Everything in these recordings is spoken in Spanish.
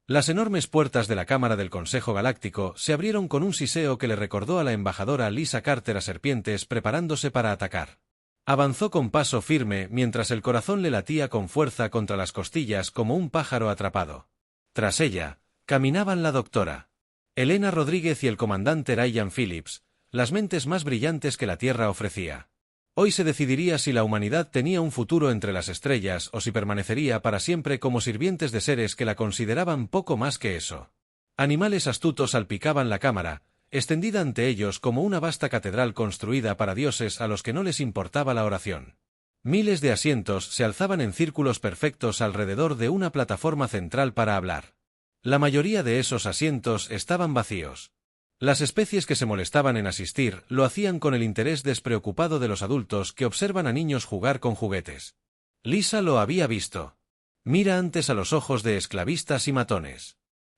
Las enormes puertas de la Cámara del Consejo Galáctico se abrieron con un siseo que le recordó a la embajadora Lisa Carter a serpientes preparándose para atacar. Avanzó con paso firme mientras el corazón le latía con fuerza contra las costillas como un pájaro atrapado. Tras ella, caminaban la doctora Elena Rodríguez y el comandante Ryan Phillips, las mentes más brillantes que la Tierra ofrecía. Hoy se decidiría si la humanidad tenía un futuro entre las estrellas o si permanecería para siempre como sirvientes de seres que la consideraban poco más que eso. Animales astutos salpicaban la cámara, extendida ante ellos como una vasta catedral construida para dioses a los que no les importaba la oración. Miles de asientos se alzaban en círculos perfectos alrededor de una plataforma central para hablar. La mayoría de esos asientos estaban vacíos. Las especies que se molestaban en asistir lo hacían con el interés despreocupado de los adultos que observan a niños jugar con juguetes. Lisa lo había visto. Mira antes a los ojos de esclavistas y matones.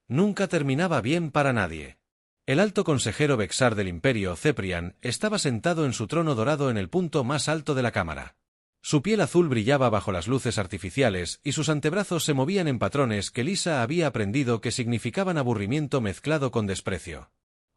Nunca terminaba bien para nadie. El alto consejero Bexar del Imperio, Ceprian, estaba sentado en su trono dorado en el punto más alto de la cámara. Su piel azul brillaba bajo las luces artificiales y sus antebrazos se movían en patrones que Lisa había aprendido que significaban aburrimiento mezclado con desprecio.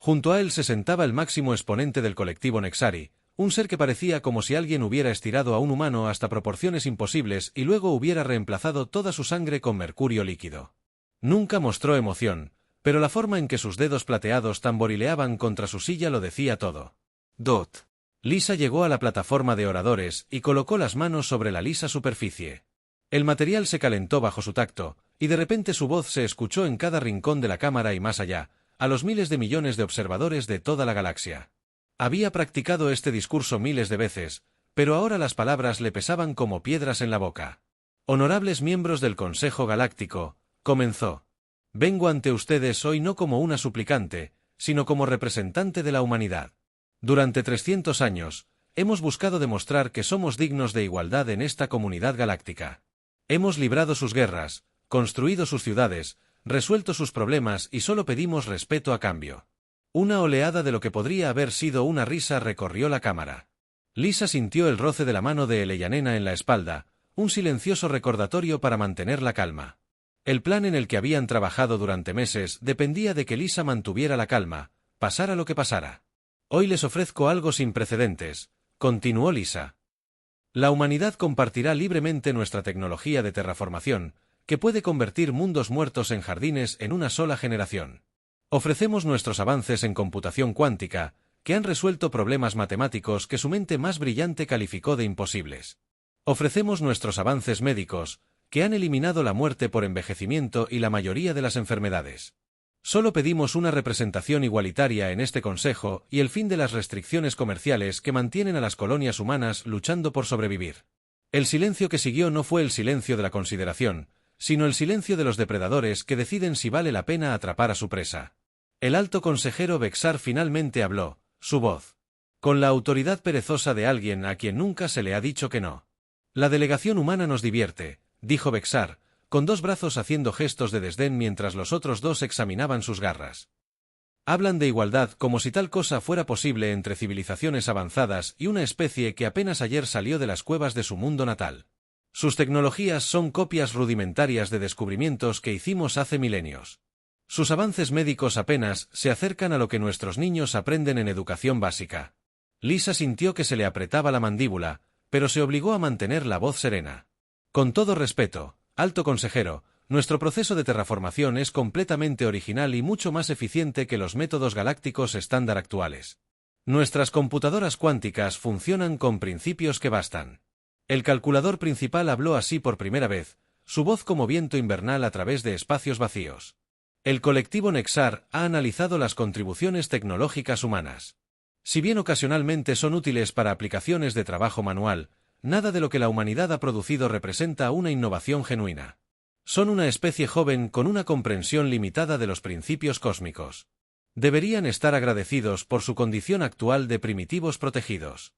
Junto a él se sentaba el máximo exponente del colectivo Nexari, un ser que parecía como si alguien hubiera estirado a un humano hasta proporciones imposibles y luego hubiera reemplazado toda su sangre con mercurio líquido. Nunca mostró emoción, pero la forma en que sus dedos plateados tamborileaban contra su silla lo decía todo. Dot. Lisa llegó a la plataforma de oradores y colocó las manos sobre la lisa superficie. El material se calentó bajo su tacto, y de repente su voz se escuchó en cada rincón de la cámara y más allá, a los miles de millones de observadores de toda la galaxia. Había practicado este discurso miles de veces, pero ahora las palabras le pesaban como piedras en la boca. Honorables miembros del Consejo Galáctico, comenzó. Vengo ante ustedes hoy no como una suplicante, sino como representante de la humanidad. Durante 300 años, hemos buscado demostrar que somos dignos de igualdad en esta comunidad galáctica. Hemos librado sus guerras, construido sus ciudades, resuelto sus problemas y solo pedimos respeto a cambio. Una oleada de lo que podría haber sido una risa recorrió la cámara. Lisa sintió el roce de la mano de Eleyanena en la espalda, un silencioso recordatorio para mantener la calma. El plan en el que habían trabajado durante meses dependía de que Lisa mantuviera la calma, pasara lo que pasara. Hoy les ofrezco algo sin precedentes, continuó Lisa. La humanidad compartirá libremente nuestra tecnología de terraformación, que puede convertir mundos muertos en jardines en una sola generación. Ofrecemos nuestros avances en computación cuántica, que han resuelto problemas matemáticos que su mente más brillante calificó de imposibles. Ofrecemos nuestros avances médicos, que han eliminado la muerte por envejecimiento y la mayoría de las enfermedades. Solo pedimos una representación igualitaria en este consejo y el fin de las restricciones comerciales que mantienen a las colonias humanas luchando por sobrevivir. El silencio que siguió no fue el silencio de la consideración, sino el silencio de los depredadores que deciden si vale la pena atrapar a su presa. El alto consejero Bexar finalmente habló, su voz con la autoridad perezosa de alguien a quien nunca se le ha dicho que no. La delegación humana nos divierte, dijo Bexar, con dos brazos haciendo gestos de desdén mientras los otros dos examinaban sus garras. Hablan de igualdad como si tal cosa fuera posible entre civilizaciones avanzadas y una especie que apenas ayer salió de las cuevas de su mundo natal. Sus tecnologías son copias rudimentarias de descubrimientos que hicimos hace milenios. Sus avances médicos apenas se acercan a lo que nuestros niños aprenden en educación básica. Lisa sintió que se le apretaba la mandíbula, pero se obligó a mantener la voz serena. Con todo respeto, alto consejero, nuestro proceso de terraformación es completamente original y mucho más eficiente que los métodos galácticos estándar actuales. Nuestras computadoras cuánticas funcionan con principios que bastan. El calculador principal habló así por primera vez, su voz como viento invernal a través de espacios vacíos. El colectivo Nexar ha analizado las contribuciones tecnológicas humanas. Si bien ocasionalmente son útiles para aplicaciones de trabajo manual, nada de lo que la humanidad ha producido representa una innovación genuina. Son una especie joven con una comprensión limitada de los principios cósmicos. Deberían estar agradecidos por su condición actual de primitivos protegidos.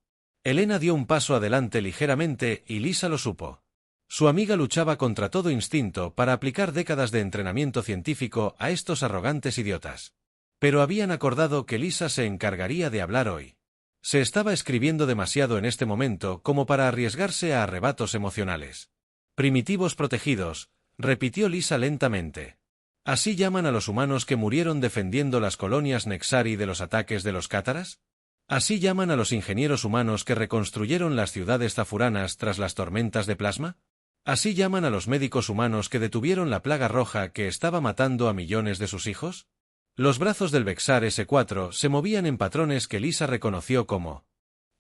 Elena dio un paso adelante ligeramente y Lisa lo supo. Su amiga luchaba contra todo instinto para aplicar décadas de entrenamiento científico a estos arrogantes idiotas. Pero habían acordado que Lisa se encargaría de hablar hoy. Se estaba escribiendo demasiado en este momento como para arriesgarse a arrebatos emocionales. Primitivos protegidos, repitió Lisa lentamente. ¿Así llaman a los humanos que murieron defendiendo las colonias Nexari de los ataques de los cátaras? ¿Así llaman a los ingenieros humanos que reconstruyeron las ciudades zafuranas tras las tormentas de plasma? ¿Así llaman a los médicos humanos que detuvieron la plaga roja que estaba matando a millones de sus hijos? Los brazos del Vexar S4 se movían en patrones que Lisa reconoció como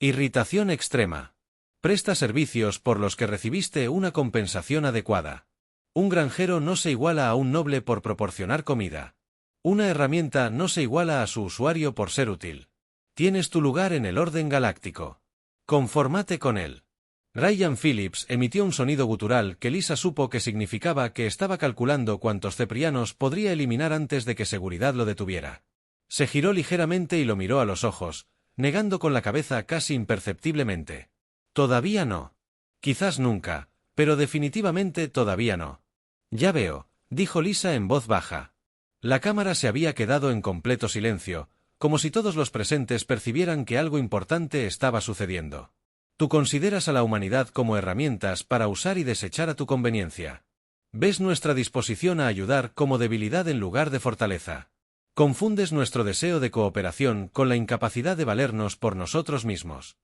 irritación extrema. Presta servicios por los que recibiste una compensación adecuada. Un granjero no se iguala a un noble por proporcionar comida. Una herramienta no se iguala a su usuario por ser útil. Tienes tu lugar en el orden galáctico. Confórmate con él. Ryan Phillips emitió un sonido gutural que Lisa supo que significaba que estaba calculando cuántos ceprianos podría eliminar antes de que seguridad lo detuviera. Se giró ligeramente y lo miró a los ojos, negando con la cabeza casi imperceptiblemente. Todavía no. Quizás nunca, pero definitivamente todavía no. Ya veo, dijo Lisa en voz baja. La cámara se había quedado en completo silencio, como si todos los presentes percibieran que algo importante estaba sucediendo. Tú consideras a la humanidad como herramientas para usar y desechar a tu conveniencia. Ves nuestra disposición a ayudar como debilidad en lugar de fortaleza. Confundes nuestro deseo de cooperación con la incapacidad de valernos por nosotros mismos.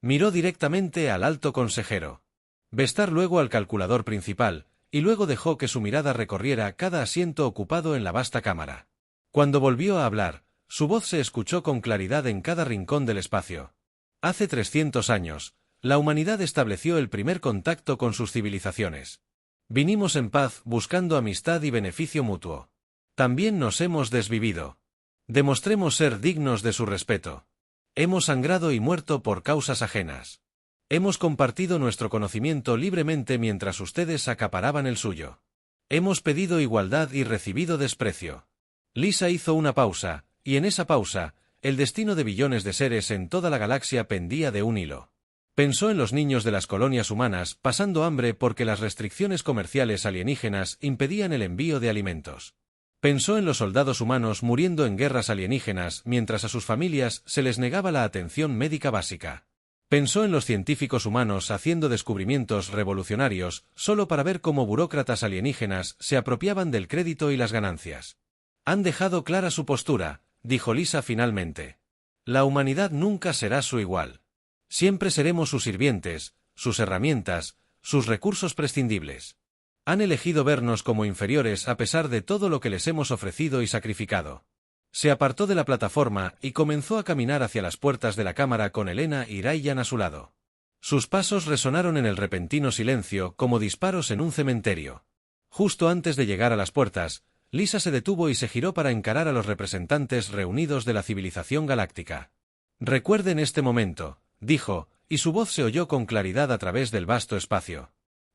Miró directamente al alto consejero. Vestar luego al calculador principal, y luego dejó que su mirada recorriera cada asiento ocupado en la vasta cámara. Cuando volvió a hablar, su voz se escuchó con claridad en cada rincón del espacio. Hace 300 años, la humanidad estableció el primer contacto con sus civilizaciones. Vinimos en paz buscando amistad y beneficio mutuo. También nos hemos desvivido. Demostremos ser dignos de su respeto. Hemos sangrado y muerto por causas ajenas. Hemos compartido nuestro conocimiento libremente mientras ustedes acaparaban el suyo. Hemos pedido igualdad y recibido desprecio. Lisa hizo una pausa, y en esa pausa, el destino de billones de seres en toda la galaxia pendía de un hilo. Pensó en los niños de las colonias humanas pasando hambre porque las restricciones comerciales alienígenas impedían el envío de alimentos. Pensó en los soldados humanos muriendo en guerras alienígenas mientras a sus familias se les negaba la atención médica básica. Pensó en los científicos humanos haciendo descubrimientos revolucionarios solo para ver cómo burócratas alienígenas se apropiaban del crédito y las ganancias. Han dejado clara su postura, dijo Lisa finalmente. La humanidad nunca será su igual. Siempre seremos sus sirvientes, sus herramientas, sus recursos prescindibles. Han elegido vernos como inferiores a pesar de todo lo que les hemos ofrecido y sacrificado. Se apartó de la plataforma y comenzó a caminar hacia las puertas de la cámara con Elena y Ryan a su lado. Sus pasos resonaron en el repentino silencio como disparos en un cementerio. Justo antes de llegar a las puertas, Lisa se detuvo y se giró para encarar a los representantes reunidos de la civilización galáctica. Recuerden este momento, dijo, y su voz se oyó con claridad a través del vasto espacio.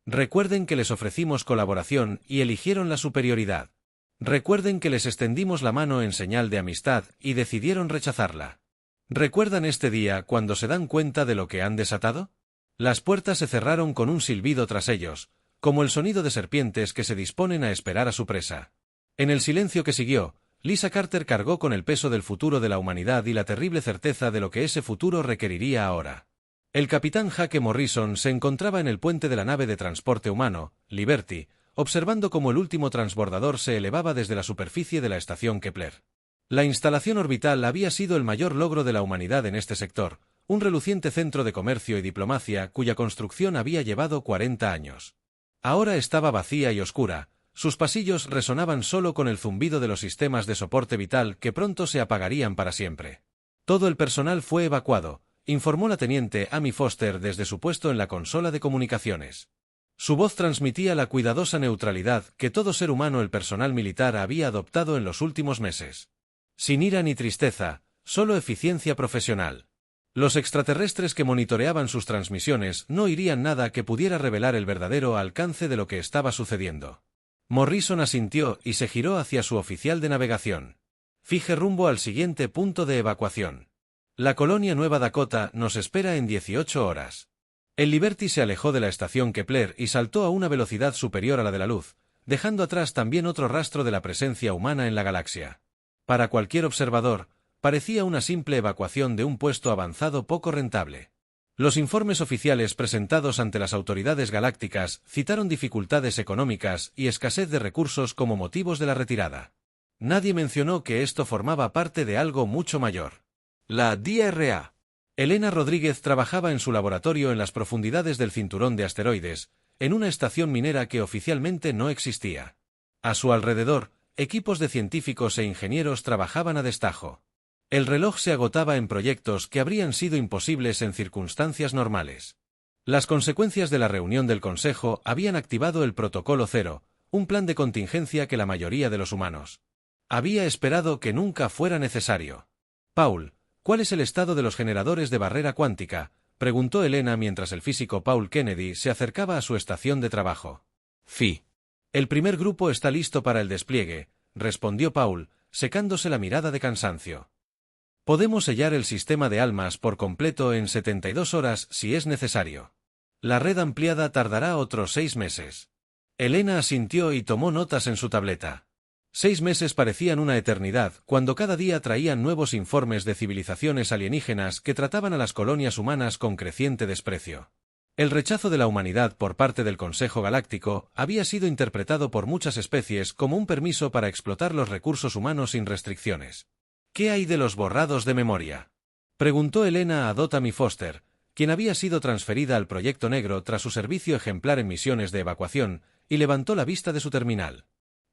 Recuerden que les ofrecimos colaboración y eligieron la superioridad. Recuerden que les extendimos la mano en señal de amistad y decidieron rechazarla. ¿Recuerdan este día cuando se dan cuenta de lo que han desatado? Las puertas se cerraron con un silbido tras ellos, como el sonido de serpientes que se disponen a esperar a su presa. En el silencio que siguió, Lisa Carter cargó con el peso del futuro de la humanidad y la terrible certeza de lo que ese futuro requeriría ahora. El capitán Jake Morrison se encontraba en el puente de la nave de transporte humano, Liberty, observando cómo el último transbordador se elevaba desde la superficie de la estación Kepler. La instalación orbital había sido el mayor logro de la humanidad en este sector, un reluciente centro de comercio y diplomacia cuya construcción había llevado 40 años. Ahora estaba vacía y oscura, sus pasillos resonaban solo con el zumbido de los sistemas de soporte vital que pronto se apagarían para siempre. Todo el personal fue evacuado, informó la teniente Amy Foster desde su puesto en la consola de comunicaciones. Su voz transmitía la cuidadosa neutralidad que todo ser humano el personal militar había adoptado en los últimos meses. Sin ira ni tristeza, solo eficiencia profesional. Los extraterrestres que monitoreaban sus transmisiones no oirían nada que pudiera revelar el verdadero alcance de lo que estaba sucediendo. Morrison asintió y se giró hacia su oficial de navegación. Fije rumbo al siguiente punto de evacuación. La colonia Nueva Dakota nos espera en 18 horas. El Liberty se alejó de la estación Kepler y saltó a una velocidad superior a la de la luz, dejando atrás también otro rastro de la presencia humana en la galaxia. Para cualquier observador, parecía una simple evacuación de un puesto avanzado poco rentable. Los informes oficiales presentados ante las autoridades galácticas citaron dificultades económicas y escasez de recursos como motivos de la retirada. Nadie mencionó que esto formaba parte de algo mucho mayor. La DRA. Elena Rodríguez trabajaba en su laboratorio en las profundidades del cinturón de asteroides, en una estación minera que oficialmente no existía. A su alrededor, equipos de científicos e ingenieros trabajaban a destajo. El reloj se agotaba en proyectos que habrían sido imposibles en circunstancias normales. Las consecuencias de la reunión del Consejo habían activado el Protocolo Cero, un plan de contingencia que la mayoría de los humanos había esperado que nunca fuera necesario. Paul, ¿cuál es el estado de los generadores de barrera cuántica?, preguntó Elena mientras el físico Paul Kennedy se acercaba a su estación de trabajo. Fi. El primer grupo está listo para el despliegue, respondió Paul, secándose la mirada de cansancio. Podemos sellar el sistema de almas por completo en 72 horas si es necesario. La red ampliada tardará otros 6 meses. Elena asintió y tomó notas en su tableta. 6 meses parecían una eternidad, cuando cada día traían nuevos informes de civilizaciones alienígenas que trataban a las colonias humanas con creciente desprecio. El rechazo de la humanidad por parte del Consejo Galáctico había sido interpretado por muchas especies como un permiso para explotar los recursos humanos sin restricciones. ¿Qué hay de los borrados de memoria?, preguntó Elena a Dotami Foster, quien había sido transferida al Proyecto Negro tras su servicio ejemplar en misiones de evacuación, y levantó la vista de su terminal.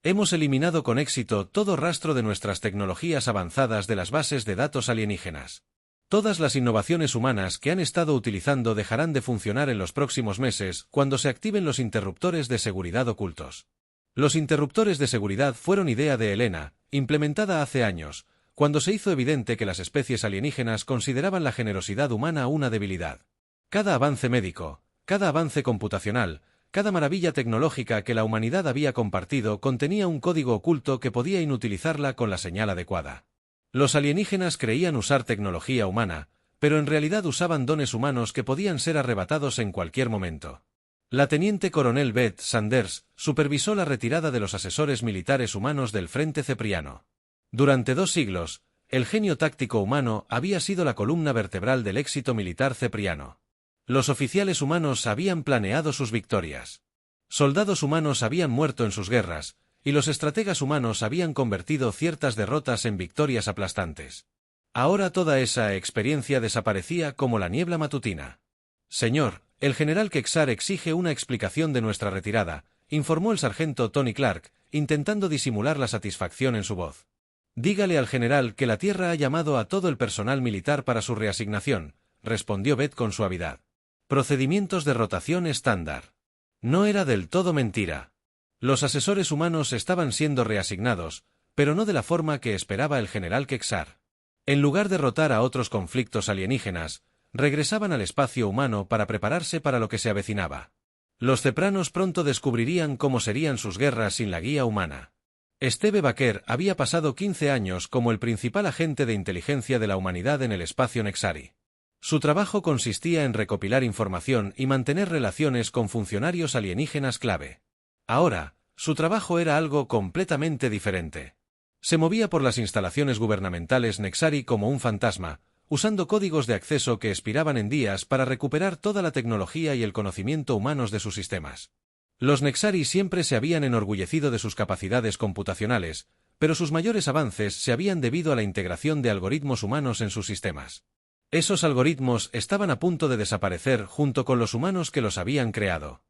Hemos eliminado con éxito todo rastro de nuestras tecnologías avanzadas de las bases de datos alienígenas. Todas las innovaciones humanas que han estado utilizando dejarán de funcionar en los próximos meses cuando se activen los interruptores de seguridad ocultos. Los interruptores de seguridad fueron idea de Elena, implementada hace años, cuando se hizo evidente que las especies alienígenas consideraban la generosidad humana una debilidad. Cada avance médico, cada avance computacional, cada maravilla tecnológica que la humanidad había compartido contenía un código oculto que podía inutilizarla con la señal adecuada. Los alienígenas creían usar tecnología humana, pero en realidad usaban dones humanos que podían ser arrebatados en cualquier momento. La teniente coronel Beth Sanders supervisó la retirada de los asesores militares humanos del Frente Cepriano. Durante 2 siglos, el genio táctico humano había sido la columna vertebral del éxito militar cepriano. Los oficiales humanos habían planeado sus victorias. Soldados humanos habían muerto en sus guerras, y los estrategas humanos habían convertido ciertas derrotas en victorias aplastantes. Ahora toda esa experiencia desaparecía como la niebla matutina. Señor, el general Kexar exige una explicación de nuestra retirada, informó el sargento Tony Clark, intentando disimular la satisfacción en su voz. Dígale al general que la Tierra ha llamado a todo el personal militar para su reasignación, respondió Beth con suavidad. Procedimientos de rotación estándar. No era del todo mentira. Los asesores humanos estaban siendo reasignados, pero no de la forma que esperaba el general Kexar. En lugar de rotar a otros conflictos alienígenas, regresaban al espacio humano para prepararse para lo que se avecinaba. Los cepranos pronto descubrirían cómo serían sus guerras sin la guía humana. Steve Baker había pasado 15 años como el principal agente de inteligencia de la humanidad en el espacio Nexari. Su trabajo consistía en recopilar información y mantener relaciones con funcionarios alienígenas clave. Ahora, su trabajo era algo completamente diferente. Se movía por las instalaciones gubernamentales Nexari como un fantasma, usando códigos de acceso que expiraban en días para recuperar toda la tecnología y el conocimiento humanos de sus sistemas. Los Nexari siempre se habían enorgullecido de sus capacidades computacionales, pero sus mayores avances se habían debido a la integración de algoritmos humanos en sus sistemas. Esos algoritmos estaban a punto de desaparecer junto con los humanos que los habían creado.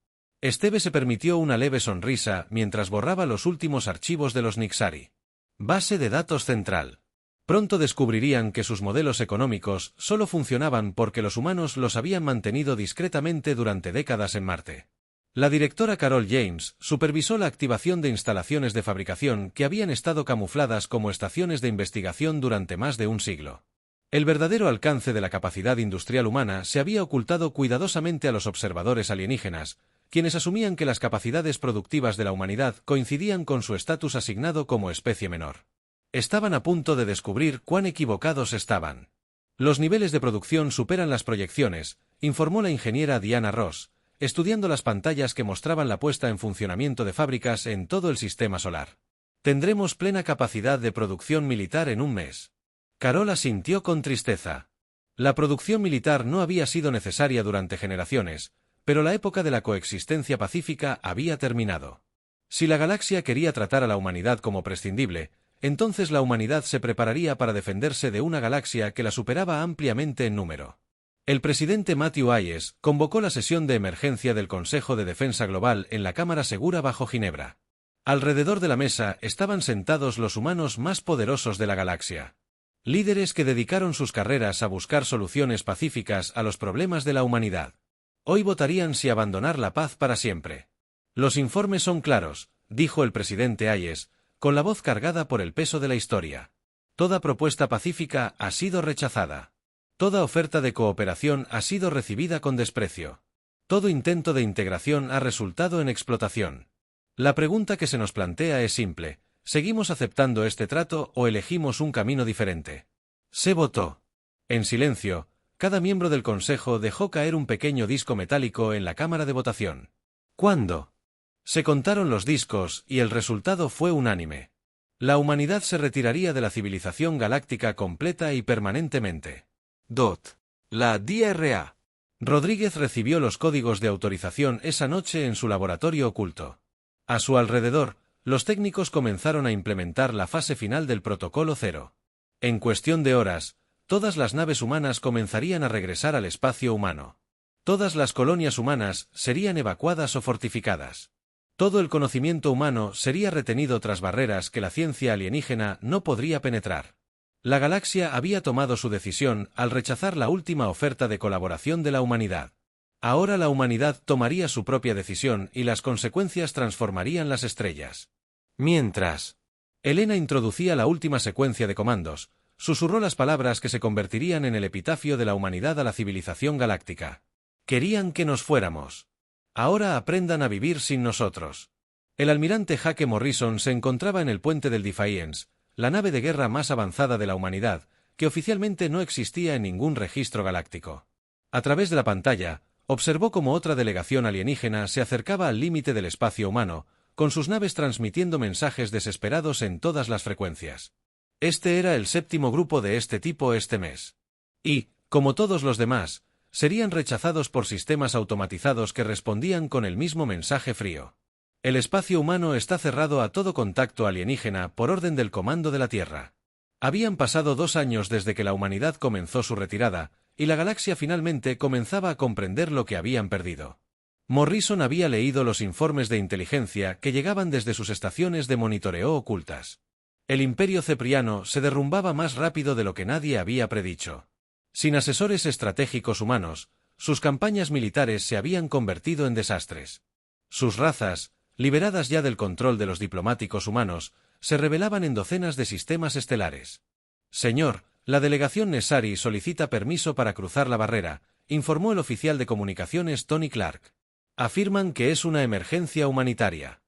Steve se permitió una leve sonrisa mientras borraba los últimos archivos de los Nexari. Base de datos central. Pronto descubrirían que sus modelos económicos solo funcionaban porque los humanos los habían mantenido discretamente durante décadas en Marte. La directora Carol James supervisó la activación de instalaciones de fabricación que habían estado camufladas como estaciones de investigación durante más de un siglo. El verdadero alcance de la capacidad industrial humana se había ocultado cuidadosamente a los observadores alienígenas, quienes asumían que las capacidades productivas de la humanidad coincidían con su estatus asignado como especie menor. Estaban a punto de descubrir cuán equivocados estaban. Los niveles de producción superan las proyecciones, informó la ingeniera Diana Ross, estudiando las pantallas que mostraban la puesta en funcionamiento de fábricas en todo el sistema solar. Tendremos plena capacidad de producción militar en un mes. Carol asintió con tristeza. La producción militar no había sido necesaria durante generaciones, pero la época de la coexistencia pacífica había terminado. Si la galaxia quería tratar a la humanidad como prescindible, entonces la humanidad se prepararía para defenderse de una galaxia que la superaba ampliamente en número. El presidente Matthew Hayes convocó la sesión de emergencia del Consejo de Defensa Global en la Cámara Segura bajo Ginebra. Alrededor de la mesa estaban sentados los humanos más poderosos de la galaxia. Líderes que dedicaron sus carreras a buscar soluciones pacíficas a los problemas de la humanidad. Hoy votarían si abandonar la paz para siempre. Los informes son claros, dijo el presidente Hayes, con la voz cargada por el peso de la historia. Toda propuesta pacífica ha sido rechazada. Toda oferta de cooperación ha sido recibida con desprecio. Todo intento de integración ha resultado en explotación. La pregunta que se nos plantea es simple: ¿seguimos aceptando este trato o elegimos un camino diferente? Se votó. En silencio, cada miembro del Consejo dejó caer un pequeño disco metálico en la cámara de votación. ¿Cuándo? Se contaron los discos y el resultado fue unánime. La humanidad se retiraría de la civilización galáctica completa y permanentemente. La DRA. Rodríguez recibió los códigos de autorización esa noche en su laboratorio oculto. A su alrededor, los técnicos comenzaron a implementar la fase final del Protocolo Cero. En cuestión de horas, todas las naves humanas comenzarían a regresar al espacio humano. Todas las colonias humanas serían evacuadas o fortificadas. Todo el conocimiento humano sería retenido tras barreras que la ciencia alienígena no podría penetrar. La galaxia había tomado su decisión al rechazar la última oferta de colaboración de la humanidad. Ahora la humanidad tomaría su propia decisión y las consecuencias transformarían las estrellas. Mientras Elena introducía la última secuencia de comandos, susurró las palabras que se convertirían en el epitafio de la humanidad a la civilización galáctica. Querían que nos fuéramos. Ahora aprendan a vivir sin nosotros. El almirante Jake Morrison se encontraba en el puente del Defiance, la nave de guerra más avanzada de la humanidad, que oficialmente no existía en ningún registro galáctico. A través de la pantalla, observó cómo otra delegación alienígena se acercaba al límite del espacio humano, con sus naves transmitiendo mensajes desesperados en todas las frecuencias. Este era el séptimo grupo de este tipo este mes. Y, como todos los demás, serían rechazados por sistemas automatizados que respondían con el mismo mensaje frío. El espacio humano está cerrado a todo contacto alienígena por orden del Comando de la Tierra. Habían pasado 2 años desde que la humanidad comenzó su retirada, y la galaxia finalmente comenzaba a comprender lo que habían perdido. Morrison había leído los informes de inteligencia que llegaban desde sus estaciones de monitoreo ocultas. El Imperio Cepriano se derrumbaba más rápido de lo que nadie había predicho. Sin asesores estratégicos humanos, sus campañas militares se habían convertido en desastres. Sus razas, liberadas ya del control de los diplomáticos humanos, se rebelaban en docenas de sistemas estelares. Señor, la delegación Nessari solicita permiso para cruzar la barrera, informó el oficial de comunicaciones Tony Clark. Afirman que es una emergencia humanitaria.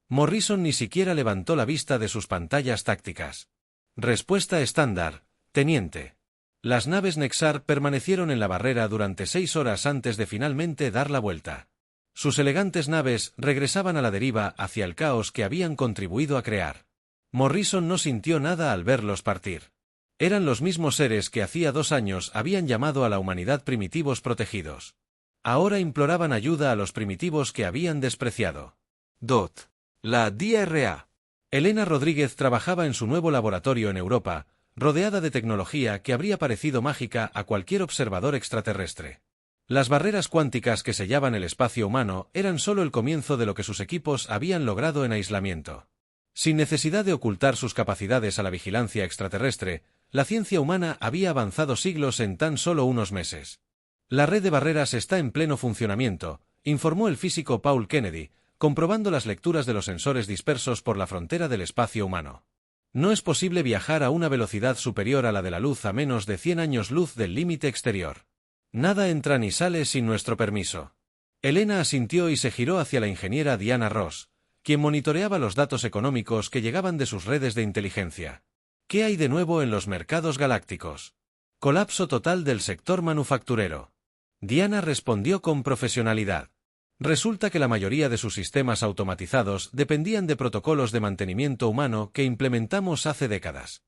Morrison ni siquiera levantó la vista de sus pantallas tácticas. Respuesta estándar, teniente. Las naves Nexar permanecieron en la barrera durante 6 horas antes de finalmente dar la vuelta. Sus elegantes naves regresaban a la deriva hacia el caos que habían contribuido a crear. Morrison no sintió nada al verlos partir. Eran los mismos seres que hacía 2 años habían llamado a la humanidad primitivos protegidos. Ahora imploraban ayuda a los primitivos que habían despreciado. La DRA. Elena Rodríguez trabajaba en su nuevo laboratorio en Europa, rodeada de tecnología que habría parecido mágica a cualquier observador extraterrestre. Las barreras cuánticas que sellaban el espacio humano eran solo el comienzo de lo que sus equipos habían logrado en aislamiento. Sin necesidad de ocultar sus capacidades a la vigilancia extraterrestre, la ciencia humana había avanzado siglos en tan solo unos meses. La red de barreras está en pleno funcionamiento, informó el físico Paul Kennedy, comprobando las lecturas de los sensores dispersos por la frontera del espacio humano. No es posible viajar a una velocidad superior a la de la luz a menos de 100 años luz del límite exterior. Nada entra ni sale sin nuestro permiso. Elena asintió y se giró hacia la ingeniera Diana Ross, quien monitoreaba los datos económicos que llegaban de sus redes de inteligencia. ¿Qué hay de nuevo en los mercados galácticos? Colapso total del sector manufacturero. Diana respondió con profesionalidad. Resulta que la mayoría de sus sistemas automatizados dependían de protocolos de mantenimiento humano que implementamos hace décadas.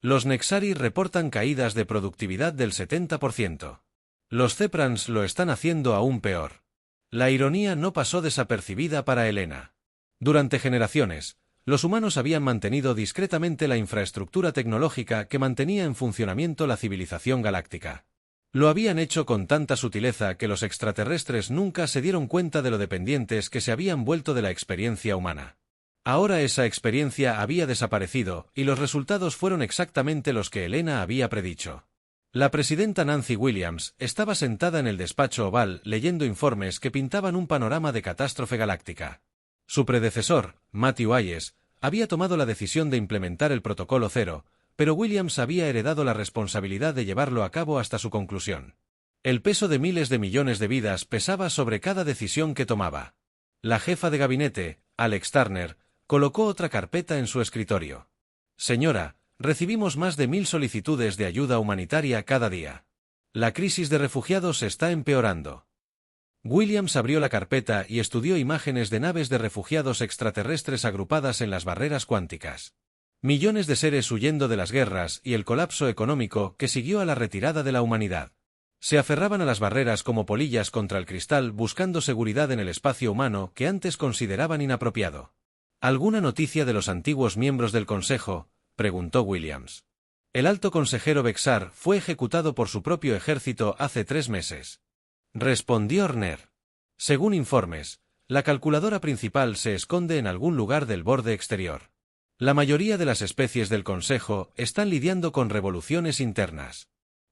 Los Nexari reportan caídas de productividad del 70%. Los Zeprans lo están haciendo aún peor. La ironía no pasó desapercibida para Helena. Durante generaciones, los humanos habían mantenido discretamente la infraestructura tecnológica que mantenía en funcionamiento la civilización galáctica. Lo habían hecho con tanta sutileza que los extraterrestres nunca se dieron cuenta de lo dependientes que se habían vuelto de la experiencia humana. Ahora esa experiencia había desaparecido, y los resultados fueron exactamente los que Helena había predicho. La presidenta Nancy Williams estaba sentada en el despacho oval leyendo informes que pintaban un panorama de catástrofe galáctica. Su predecesor, Matthew Hayes, había tomado la decisión de implementar el Protocolo Cero, pero Williams había heredado la responsabilidad de llevarlo a cabo hasta su conclusión. El peso de miles de millones de vidas pesaba sobre cada decisión que tomaba. La jefa de gabinete, Alex Turner, colocó otra carpeta en su escritorio. Señora, recibimos más de 1000 solicitudes de ayuda humanitaria cada día. La crisis de refugiados está empeorando. Williams abrió la carpeta y estudió imágenes de naves de refugiados extraterrestres agrupadas en las barreras cuánticas. Millones de seres huyendo de las guerras y el colapso económico que siguió a la retirada de la humanidad. Se aferraban a las barreras como polillas contra el cristal buscando seguridad en el espacio humano que antes consideraban inapropiado. ¿Alguna noticia de los antiguos miembros del Consejo?, preguntó Williams. El alto consejero Bexar fue ejecutado por su propio ejército hace 3 meses. Respondió Horner. Según informes, la calculadora principal se esconde en algún lugar del borde exterior. La mayoría de las especies del Consejo están lidiando con revoluciones internas.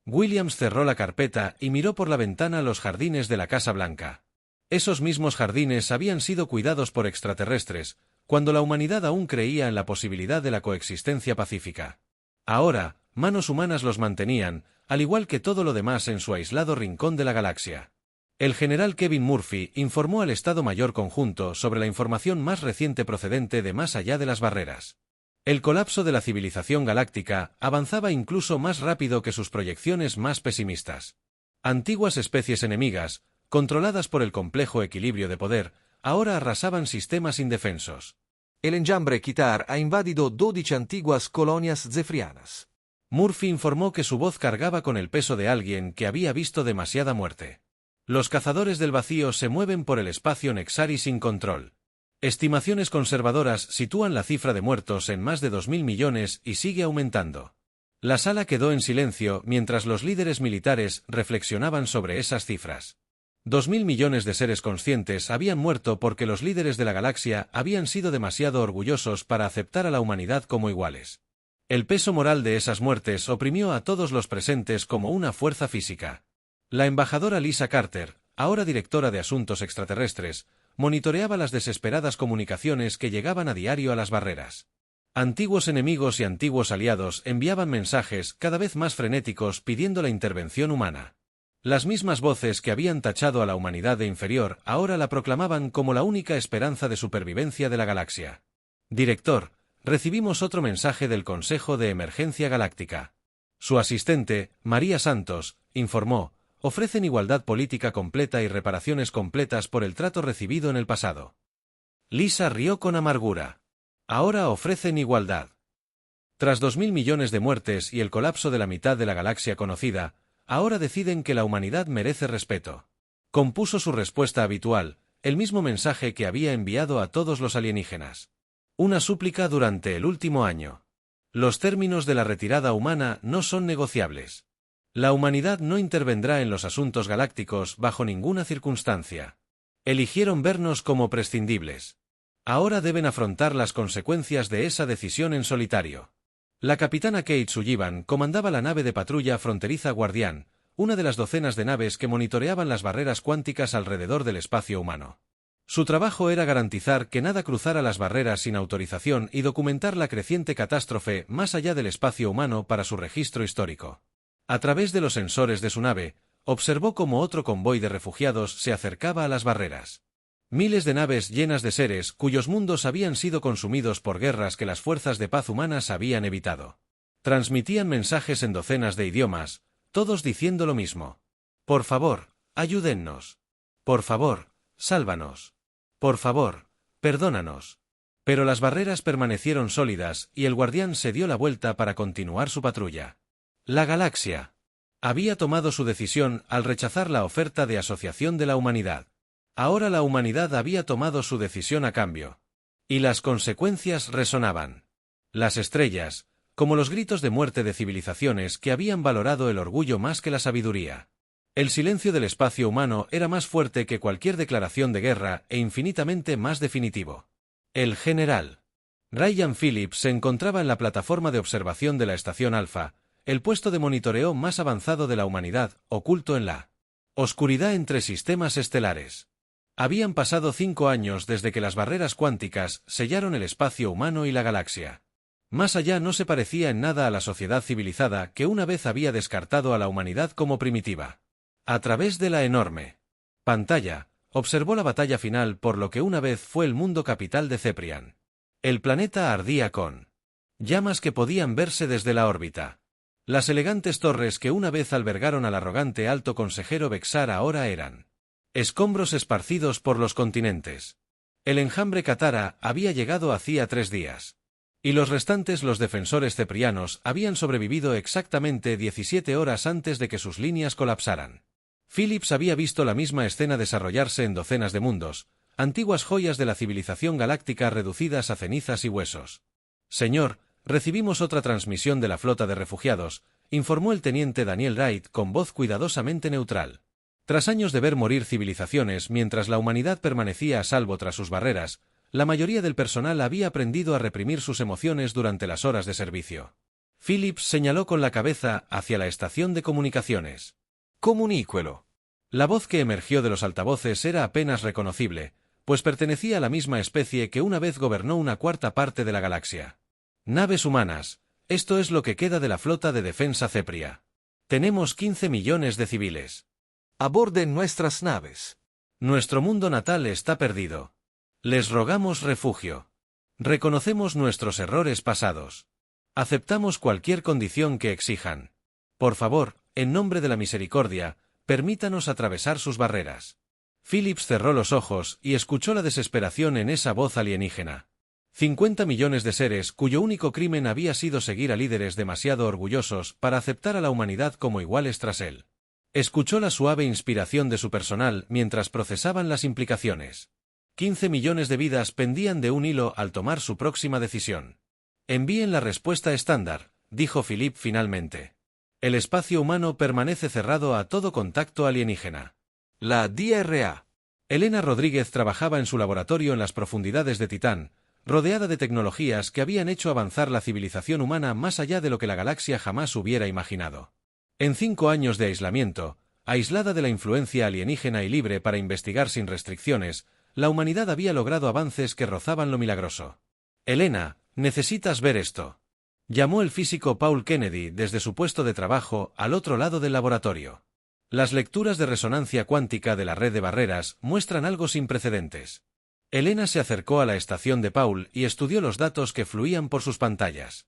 Williams cerró la carpeta y miró por la ventana los jardines de la Casa Blanca. Esos mismos jardines habían sido cuidados por extraterrestres, cuando la humanidad aún creía en la posibilidad de la coexistencia pacífica. Ahora, manos humanas los mantenían, al igual que todo lo demás en su aislado rincón de la galaxia. El general Kevin Murphy informó al Estado Mayor Conjunto sobre la información más reciente procedente de más allá de las barreras. El colapso de la civilización galáctica avanzaba incluso más rápido que sus proyecciones más pesimistas. Antiguas especies enemigas, controladas por el complejo equilibrio de poder, ahora arrasaban sistemas indefensos. El enjambre Kitar ha invadido 12 antiguas colonias zefrianas. Murphy informó que su voz cargaba con el peso de alguien que había visto demasiada muerte. Los cazadores del vacío se mueven por el espacio Nexari sin control. Estimaciones conservadoras sitúan la cifra de muertos en más de 2000 millones y sigue aumentando. La sala quedó en silencio mientras los líderes militares reflexionaban sobre esas cifras. 2000 millones de seres conscientes habían muerto porque los líderes de la galaxia habían sido demasiado orgullosos para aceptar a la humanidad como iguales. El peso moral de esas muertes oprimió a todos los presentes como una fuerza física. La embajadora Lisa Carter, ahora directora de Asuntos Extraterrestres, monitoreaba las desesperadas comunicaciones que llegaban a diario a las barreras. Antiguos enemigos y antiguos aliados enviaban mensajes cada vez más frenéticos pidiendo la intervención humana. Las mismas voces que habían tachado a la humanidad de inferior ahora la proclamaban como la única esperanza de supervivencia de la galaxia. Director, recibimos otro mensaje del Consejo de Emergencia Galáctica. Su asistente, María Santos, informó, ofrecen igualdad política completa y reparaciones completas por el trato recibido en el pasado. Lisa rió con amargura. Ahora ofrecen igualdad. Tras 2000 millones de muertes y el colapso de la mitad de la galaxia conocida, ahora deciden que la humanidad merece respeto. Compuso su respuesta habitual, el mismo mensaje que había enviado a todos los alienígenas. Una súplica durante el último año. Los términos de la retirada humana no son negociables. La humanidad no intervendrá en los asuntos galácticos bajo ninguna circunstancia. Eligieron vernos como prescindibles. Ahora deben afrontar las consecuencias de esa decisión en solitario. La capitana Kate Sullivan comandaba la nave de patrulla fronteriza Guardián, una de las docenas de naves que monitoreaban las barreras cuánticas alrededor del espacio humano. Su trabajo era garantizar que nada cruzara las barreras sin autorización y documentar la creciente catástrofe más allá del espacio humano para su registro histórico. A través de los sensores de su nave, observó cómo otro convoy de refugiados se acercaba a las barreras. Miles de naves llenas de seres cuyos mundos habían sido consumidos por guerras que las fuerzas de paz humanas habían evitado. Transmitían mensajes en docenas de idiomas, todos diciendo lo mismo. Por favor, ayúdennos. Por favor, sálvanos. Por favor, perdónanos. Pero las barreras permanecieron sólidas y el guardián se dio la vuelta para continuar su patrulla. La galaxia había tomado su decisión al rechazar la oferta de asociación de la humanidad. Ahora la humanidad había tomado su decisión a cambio. Y las consecuencias resonaban. Las estrellas, como los gritos de muerte de civilizaciones que habían valorado el orgullo más que la sabiduría. El silencio del espacio humano era más fuerte que cualquier declaración de guerra e infinitamente más definitivo. El general Ryan Phillips se encontraba en la plataforma de observación de la estación Alpha, el puesto de monitoreo más avanzado de la humanidad, oculto en la oscuridad entre sistemas estelares. Habían pasado 5 años desde que las barreras cuánticas sellaron el espacio humano y la galaxia. Más allá no se parecía en nada a la sociedad civilizada que una vez había descartado a la humanidad como primitiva. A través de la enorme pantalla, observó la batalla final por lo que una vez fue el mundo capital de Ceprian. El planeta ardía con llamas que podían verse desde la órbita. Las elegantes torres que una vez albergaron al arrogante alto consejero Vexar ahora eran escombros esparcidos por los continentes. El enjambre Katara había llegado hacía 3 días. Y los restantes, los defensores ceprianos, habían sobrevivido exactamente 17 horas antes de que sus líneas colapsaran. Phillips había visto la misma escena desarrollarse en docenas de mundos, antiguas joyas de la civilización galáctica reducidas a cenizas y huesos. Señor, recibimos otra transmisión de la flota de refugiados, informó el teniente Daniel Wright con voz cuidadosamente neutral. Tras años de ver morir civilizaciones mientras la humanidad permanecía a salvo tras sus barreras, la mayoría del personal había aprendido a reprimir sus emociones durante las horas de servicio. Phillips señaló con la cabeza hacia la estación de comunicaciones. Comuníquelo. La voz que emergió de los altavoces era apenas reconocible, pues pertenecía a la misma especie que una vez gobernó una cuarta parte de la galaxia. Naves humanas, esto es lo que queda de la flota de defensa Cepria. Tenemos 15 millones de civiles. Aborden nuestras naves. Nuestro mundo natal está perdido. Les rogamos refugio. Reconocemos nuestros errores pasados. Aceptamos cualquier condición que exijan. Por favor, en nombre de la misericordia, permítanos atravesar sus barreras. Phillips cerró los ojos y escuchó la desesperación en esa voz alienígena. 50 millones de seres cuyo único crimen había sido seguir a líderes demasiado orgullosos para aceptar a la humanidad como iguales tras él. Escuchó la suave inspiración de su personal mientras procesaban las implicaciones. 15 millones de vidas pendían de un hilo al tomar su próxima decisión. Envíen la respuesta estándar, dijo Philip finalmente. El espacio humano permanece cerrado a todo contacto alienígena. La DRA. Elena Rodríguez trabajaba en su laboratorio en las profundidades de Titán, rodeada de tecnologías que habían hecho avanzar la civilización humana más allá de lo que la galaxia jamás hubiera imaginado. En 5 años de aislamiento, aislada de la influencia alienígena y libre para investigar sin restricciones, la humanidad había logrado avances que rozaban lo milagroso. Elena, necesitas ver esto. Llamó el físico Paul Kennedy desde su puesto de trabajo al otro lado del laboratorio. Las lecturas de resonancia cuántica de la red de barreras muestran algo sin precedentes. Elena se acercó a la estación de Paul y estudió los datos que fluían por sus pantallas.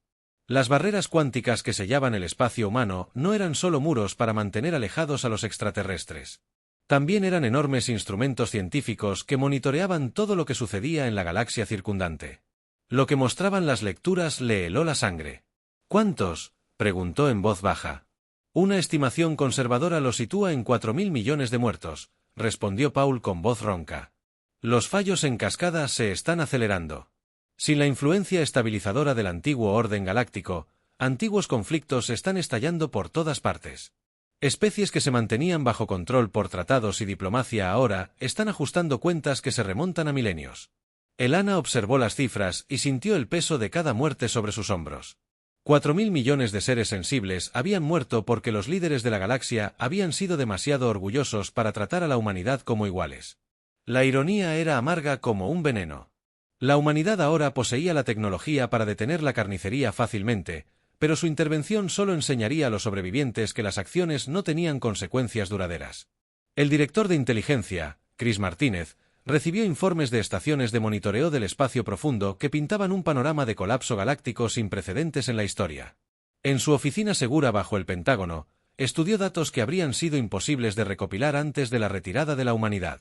Las barreras cuánticas que sellaban el espacio humano no eran solo muros para mantener alejados a los extraterrestres. También eran enormes instrumentos científicos que monitoreaban todo lo que sucedía en la galaxia circundante. Lo que mostraban las lecturas le heló la sangre. ¿Cuántos?, preguntó en voz baja. Una estimación conservadora lo sitúa en 4.000 millones de muertos, respondió Paul con voz ronca. Los fallos en cascada se están acelerando. Sin la influencia estabilizadora del antiguo orden galáctico, antiguos conflictos están estallando por todas partes. Especies que se mantenían bajo control por tratados y diplomacia ahora están ajustando cuentas que se remontan a milenios. Elana observó las cifras y sintió el peso de cada muerte sobre sus hombros. 4.000 millones de seres sensibles habían muerto porque los líderes de la galaxia habían sido demasiado orgullosos para tratar a la humanidad como iguales. La ironía era amarga como un veneno. La humanidad ahora poseía la tecnología para detener la carnicería fácilmente, pero su intervención solo enseñaría a los sobrevivientes que las acciones no tenían consecuencias duraderas. El director de inteligencia, Chris Martínez, recibió informes de estaciones de monitoreo del espacio profundo que pintaban un panorama de colapso galáctico sin precedentes en la historia. En su oficina segura bajo el Pentágono, estudió datos que habrían sido imposibles de recopilar antes de la retirada de la humanidad.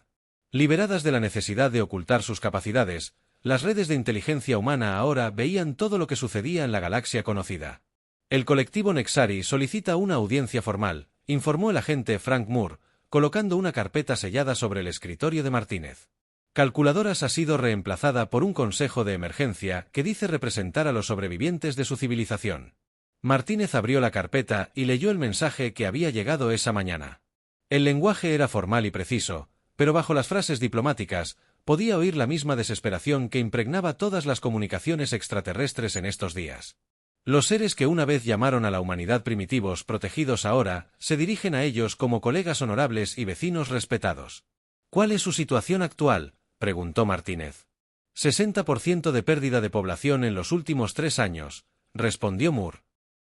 Liberadas de la necesidad de ocultar sus capacidades, las redes de inteligencia humana ahora veían todo lo que sucedía en la galaxia conocida. El colectivo Nexari solicita una audiencia formal, informó el agente Frank Moore, colocando una carpeta sellada sobre el escritorio de Martínez. Calculadoras ha sido reemplazada por un consejo de emergencia que dice representar a los sobrevivientes de su civilización. Martínez abrió la carpeta y leyó el mensaje que había llegado esa mañana. El lenguaje era formal y preciso, pero bajo las frases diplomáticas podía oír la misma desesperación que impregnaba todas las comunicaciones extraterrestres en estos días. Los seres que una vez llamaron a la humanidad primitivos protegidos ahora se dirigen a ellos como colegas honorables y vecinos respetados. ¿Cuál es su situación actual?, preguntó Martínez. 60% de pérdida de población en los últimos 3 años, respondió Moore.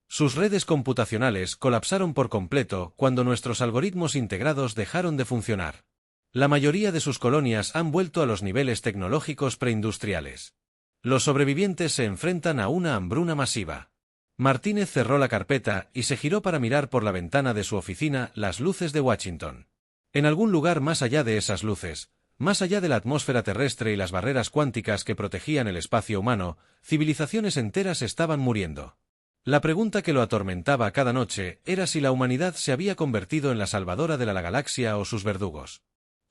Sus redes computacionales colapsaron por completo cuando nuestros algoritmos integrados dejaron de funcionar. La mayoría de sus colonias han vuelto a los niveles tecnológicos preindustriales. Los sobrevivientes se enfrentan a una hambruna masiva. Martínez cerró la carpeta y se giró para mirar por la ventana de su oficina las luces de Washington. En algún lugar más allá de esas luces, más allá de la atmósfera terrestre y las barreras cuánticas que protegían el espacio humano, civilizaciones enteras estaban muriendo. La pregunta que lo atormentaba cada noche era si la humanidad se había convertido en la salvadora de la galaxia o sus verdugos.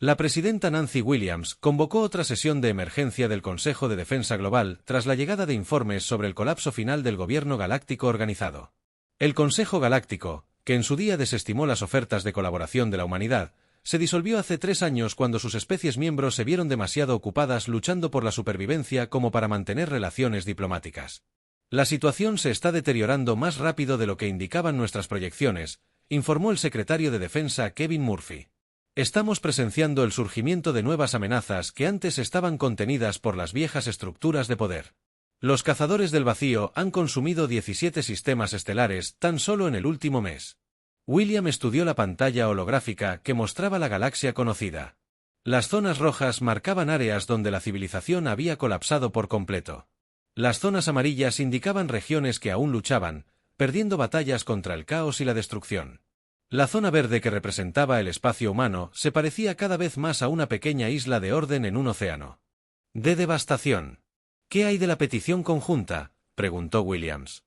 La presidenta Nancy Williams convocó otra sesión de emergencia del Consejo de Defensa Global tras la llegada de informes sobre el colapso final del gobierno galáctico organizado. El Consejo Galáctico, que en su día desestimó las ofertas de colaboración de la humanidad, se disolvió hace 3 años cuando sus especies miembros se vieron demasiado ocupadas luchando por la supervivencia como para mantener relaciones diplomáticas. La situación se está deteriorando más rápido de lo que indicaban nuestras proyecciones, informó el secretario de Defensa Kevin Murphy. Estamos presenciando el surgimiento de nuevas amenazas que antes estaban contenidas por las viejas estructuras de poder. Los cazadores del vacío han consumido 17 sistemas estelares tan solo en el último mes. William estudió la pantalla holográfica que mostraba la galaxia conocida. Las zonas rojas marcaban áreas donde la civilización había colapsado por completo. Las zonas amarillas indicaban regiones que aún luchaban, perdiendo batallas contra el caos y la destrucción. La zona verde que representaba el espacio humano se parecía cada vez más a una pequeña isla de orden en un océano. De devastación. ¿Qué hay de la petición conjunta?, preguntó Williams.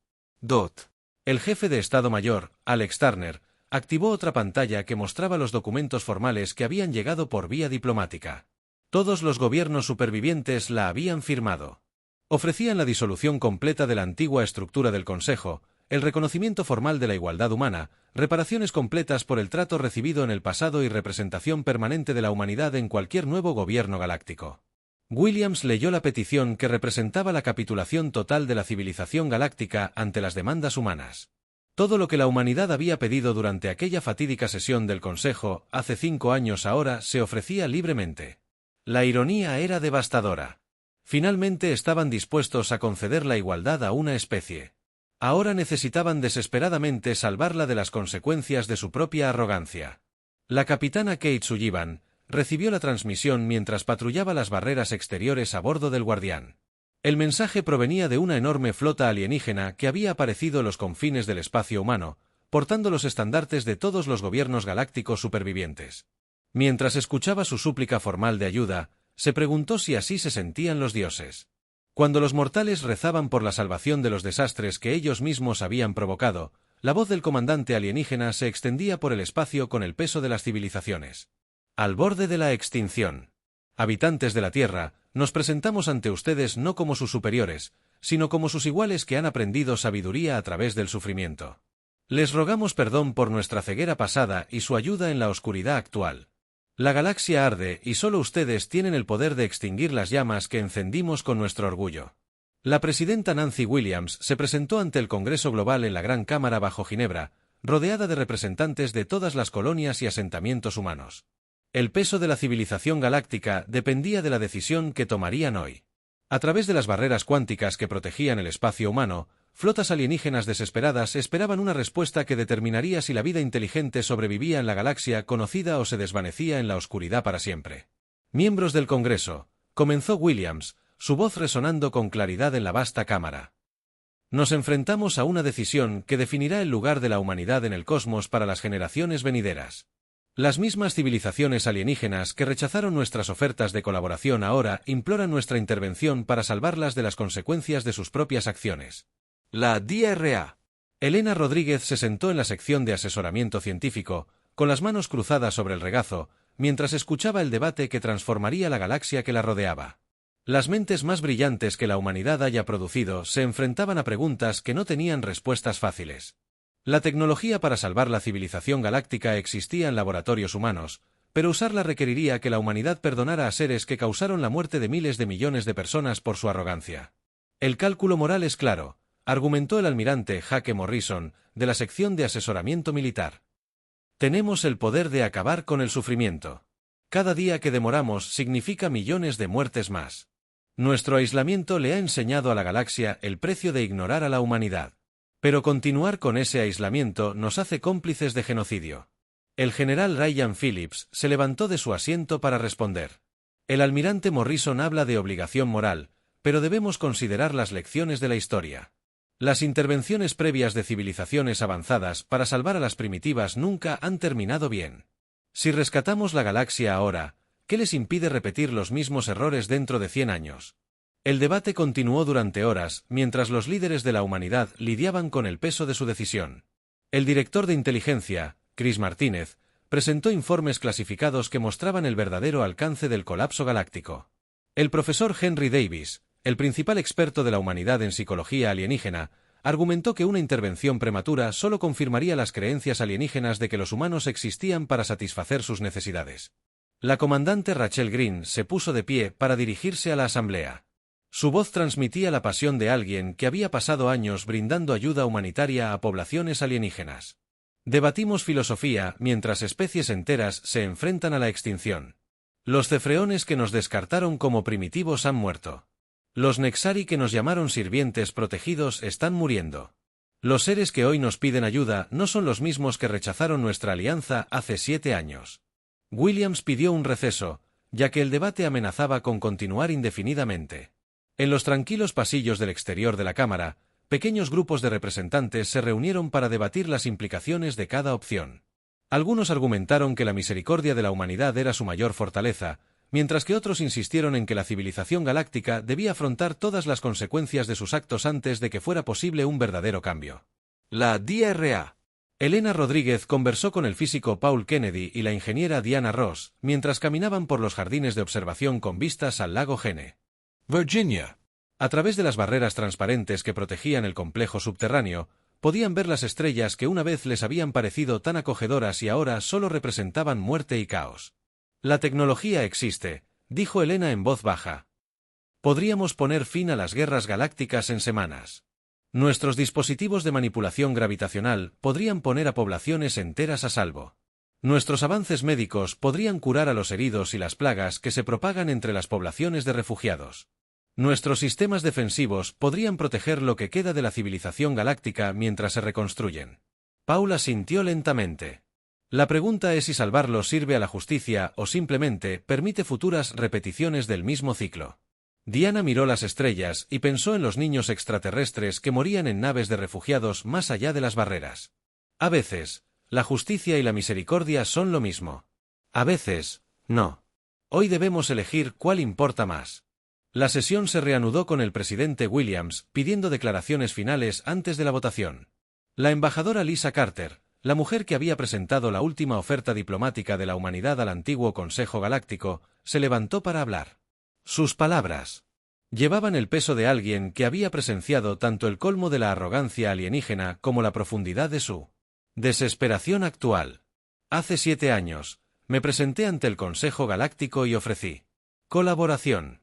El jefe de Estado Mayor, Alex Turner, activó otra pantalla que mostraba los documentos formales que habían llegado por vía diplomática. Todos los gobiernos supervivientes la habían firmado. Ofrecían la disolución completa de la antigua estructura del Consejo, el reconocimiento formal de la igualdad humana, reparaciones completas por el trato recibido en el pasado y representación permanente de la humanidad en cualquier nuevo gobierno galáctico. Williams leyó la petición que representaba la capitulación total de la civilización galáctica ante las demandas humanas. Todo lo que la humanidad había pedido durante aquella fatídica sesión del Consejo, hace 5 años ahora, se ofrecía libremente. La ironía era devastadora. Finalmente estaban dispuestos a conceder la igualdad a una especie. Ahora necesitaban desesperadamente salvarla de las consecuencias de su propia arrogancia. La capitana Kate Sullivan recibió la transmisión mientras patrullaba las barreras exteriores a bordo del Guardián. El mensaje provenía de una enorme flota alienígena que había aparecido en los confines del espacio humano, portando los estandartes de todos los gobiernos galácticos supervivientes. Mientras escuchaba su súplica formal de ayuda, se preguntó si así se sentían los dioses. Cuando los mortales rezaban por la salvación de los desastres que ellos mismos habían provocado, la voz del comandante alienígena se extendía por el espacio con el peso de las civilizaciones. Al borde de la extinción. Habitantes de la Tierra, nos presentamos ante ustedes no como sus superiores, sino como sus iguales que han aprendido sabiduría a través del sufrimiento. Les rogamos perdón por nuestra ceguera pasada y su ayuda en la oscuridad actual. La galaxia arde y solo ustedes tienen el poder de extinguir las llamas que encendimos con nuestro orgullo. La presidenta Nancy Williams se presentó ante el Congreso Global en la Gran Cámara bajo Ginebra, rodeada de representantes de todas las colonias y asentamientos humanos. El peso de la civilización galáctica dependía de la decisión que tomarían hoy. A través de las barreras cuánticas que protegían el espacio humano, flotas alienígenas desesperadas esperaban una respuesta que determinaría si la vida inteligente sobrevivía en la galaxia conocida o se desvanecía en la oscuridad para siempre. Miembros del Congreso, comenzó Williams, su voz resonando con claridad en la vasta cámara. Nos enfrentamos a una decisión que definirá el lugar de la humanidad en el cosmos para las generaciones venideras. Las mismas civilizaciones alienígenas que rechazaron nuestras ofertas de colaboración ahora imploran nuestra intervención para salvarlas de las consecuencias de sus propias acciones. La DRA. Elena Rodríguez se sentó en la sección de asesoramiento científico, con las manos cruzadas sobre el regazo, mientras escuchaba el debate que transformaría la galaxia que la rodeaba. Las mentes más brillantes que la humanidad haya producido se enfrentaban a preguntas que no tenían respuestas fáciles. La tecnología para salvar la civilización galáctica existía en laboratorios humanos, pero usarla requeriría que la humanidad perdonara a seres que causaron la muerte de miles de millones de personas por su arrogancia. El cálculo moral es claro, argumentó el almirante Jake Morrison, de la sección de asesoramiento militar. Tenemos el poder de acabar con el sufrimiento. Cada día que demoramos significa millones de muertes más. Nuestro aislamiento le ha enseñado a la galaxia el precio de ignorar a la humanidad. Pero continuar con ese aislamiento nos hace cómplices de genocidio. El general Ryan Phillips se levantó de su asiento para responder. El almirante Morrison habla de obligación moral, pero debemos considerar las lecciones de la historia. Las intervenciones previas de civilizaciones avanzadas para salvar a las primitivas nunca han terminado bien. Si rescatamos la galaxia ahora, ¿qué les impide repetir los mismos errores dentro de 100 años? El debate continuó durante horas, mientras los líderes de la humanidad lidiaban con el peso de su decisión. El director de inteligencia, Chris Martínez, presentó informes clasificados que mostraban el verdadero alcance del colapso galáctico. El profesor Henry Davis, el principal experto de la humanidad en psicología alienígena, argumentó que una intervención prematura solo confirmaría las creencias alienígenas de que los humanos existían para satisfacer sus necesidades. La comandante Rachel Green se puso de pie para dirigirse a la asamblea. Su voz transmitía la pasión de alguien que había pasado años brindando ayuda humanitaria a poblaciones alienígenas. Debatimos filosofía mientras especies enteras se enfrentan a la extinción. Los cefreones que nos descartaron como primitivos han muerto. Los Nexari que nos llamaron sirvientes protegidos están muriendo. Los seres que hoy nos piden ayuda no son los mismos que rechazaron nuestra alianza hace 7 años. Williams pidió un receso, ya que el debate amenazaba con continuar indefinidamente. En los tranquilos pasillos del exterior de la Cámara, pequeños grupos de representantes se reunieron para debatir las implicaciones de cada opción. Algunos argumentaron que la misericordia de la humanidad era su mayor fortaleza, mientras que otros insistieron en que la civilización galáctica debía afrontar todas las consecuencias de sus actos antes de que fuera posible un verdadero cambio. La DRA. Elena Rodríguez conversó con el físico Paul Kennedy y la ingeniera Diana Ross, mientras caminaban por los jardines de observación con vistas al lago Gene. Virginia. A través de las barreras transparentes que protegían el complejo subterráneo, podían ver las estrellas que una vez les habían parecido tan acogedoras y ahora solo representaban muerte y caos. La tecnología existe, dijo Elena en voz baja. Podríamos poner fin a las guerras galácticas en semanas. Nuestros dispositivos de manipulación gravitacional podrían poner a poblaciones enteras a salvo. Nuestros avances médicos podrían curar a los heridos y las plagas que se propagan entre las poblaciones de refugiados. Nuestros sistemas defensivos podrían proteger lo que queda de la civilización galáctica mientras se reconstruyen. Paula sintió lentamente. La pregunta es si salvarlo sirve a la justicia o simplemente permite futuras repeticiones del mismo ciclo. Diana miró las estrellas y pensó en los niños extraterrestres que morían en naves de refugiados más allá de las barreras. A veces, la justicia y la misericordia son lo mismo. A veces, no. Hoy debemos elegir cuál importa más. La sesión se reanudó con el presidente Williams pidiendo declaraciones finales antes de la votación. La embajadora Lisa Carter, la mujer que había presentado la última oferta diplomática de la humanidad al antiguo Consejo Galáctico, se levantó para hablar. Sus palabras llevaban el peso de alguien que había presenciado tanto el colmo de la arrogancia alienígena como la profundidad de su desesperación actual. Hace 7 años, me presenté ante el Consejo Galáctico y ofrecí colaboración.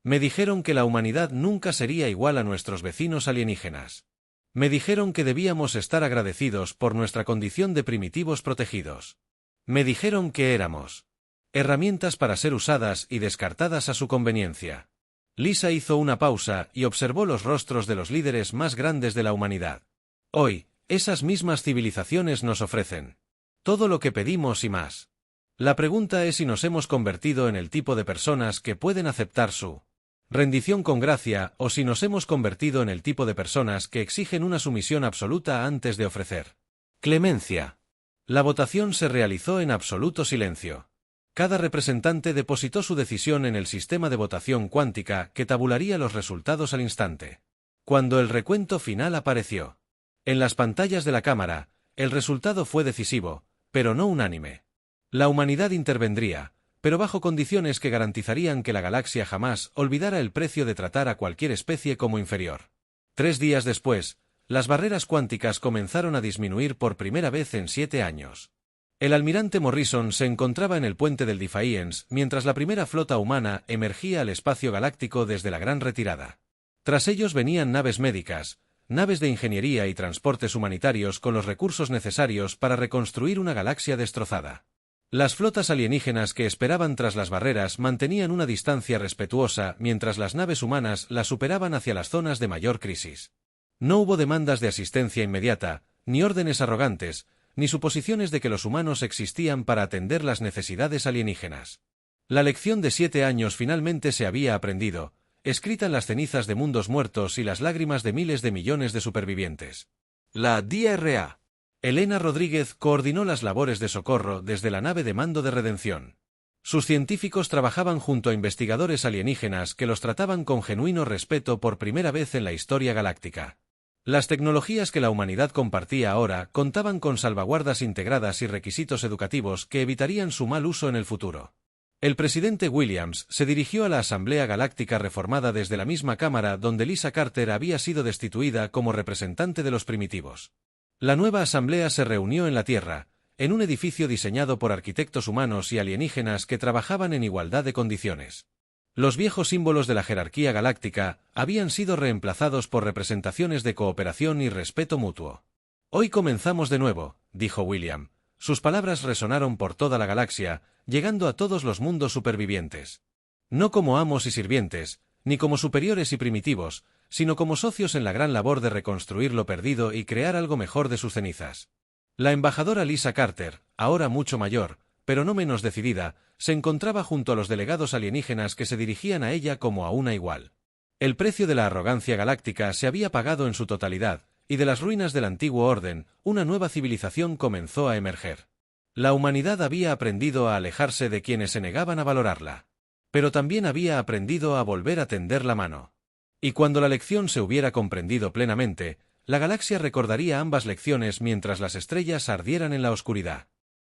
Me dijeron que la humanidad nunca sería igual a nuestros vecinos alienígenas. Me dijeron que debíamos estar agradecidos por nuestra condición de primitivos protegidos. Me dijeron que éramos herramientas para ser usadas y descartadas a su conveniencia. Lisa hizo una pausa y observó los rostros de los líderes más grandes de la humanidad. Hoy, esas mismas civilizaciones nos ofrecen todo lo que pedimos y más. La pregunta es si nos hemos convertido en el tipo de personas que pueden aceptar su rendición con gracia o si nos hemos convertido en el tipo de personas que exigen una sumisión absoluta antes de ofrecer clemencia. La votación se realizó en absoluto silencio. Cada representante depositó su decisión en el sistema de votación cuántica que tabularía los resultados al instante. Cuando el recuento final apareció en las pantallas de la cámara, el resultado fue decisivo, pero no unánime. La humanidad intervendría, pero bajo condiciones que garantizarían que la galaxia jamás olvidara el precio de tratar a cualquier especie como inferior. 3 días después, las barreras cuánticas comenzaron a disminuir por primera vez en 7 años. El almirante Morrison se encontraba en el puente del Defiance mientras la primera flota humana emergía al espacio galáctico desde la Gran Retirada. Tras ellos venían naves médicas, naves de ingeniería y transportes humanitarios con los recursos necesarios para reconstruir una galaxia destrozada. Las flotas alienígenas que esperaban tras las barreras mantenían una distancia respetuosa mientras las naves humanas las superaban hacia las zonas de mayor crisis. No hubo demandas de asistencia inmediata, ni órdenes arrogantes, ni suposiciones de que los humanos existían para atender las necesidades alienígenas. La lección de 7 años finalmente se había aprendido, escrita en las cenizas de mundos muertos y las lágrimas de miles de millones de supervivientes. La DRA. Elena Rodríguez coordinó las labores de socorro desde la nave de mando de redención. Sus científicos trabajaban junto a investigadores alienígenas que los trataban con genuino respeto por primera vez en la historia galáctica. Las tecnologías que la humanidad compartía ahora contaban con salvaguardas integradas y requisitos educativos que evitarían su mal uso en el futuro. El presidente Williams se dirigió a la Asamblea Galáctica reformada desde la misma cámara donde Lisa Carter había sido destituida como representante de los primitivos. La nueva asamblea se reunió en la Tierra, en un edificio diseñado por arquitectos humanos y alienígenas que trabajaban en igualdad de condiciones. Los viejos símbolos de la jerarquía galáctica habían sido reemplazados por representaciones de cooperación y respeto mutuo. Hoy comenzamos de nuevo, dijo William. Sus palabras resonaron por toda la galaxia, llegando a todos los mundos supervivientes. No como amos y sirvientes, ni como superiores y primitivos, sino como socios en la gran labor de reconstruir lo perdido y crear algo mejor de sus cenizas. La embajadora Lisa Carter, ahora mucho mayor, pero no menos decidida, se encontraba junto a los delegados alienígenas que se dirigían a ella como a una igual. El precio de la arrogancia galáctica se había pagado en su totalidad, y de las ruinas del antiguo orden, una nueva civilización comenzó a emerger. La humanidad había aprendido a alejarse de quienes se negaban a valorarla. Pero también había aprendido a volver a tender la mano. Y cuando la lección se hubiera comprendido plenamente, la galaxia recordaría ambas lecciones mientras las estrellas ardieran en la oscuridad.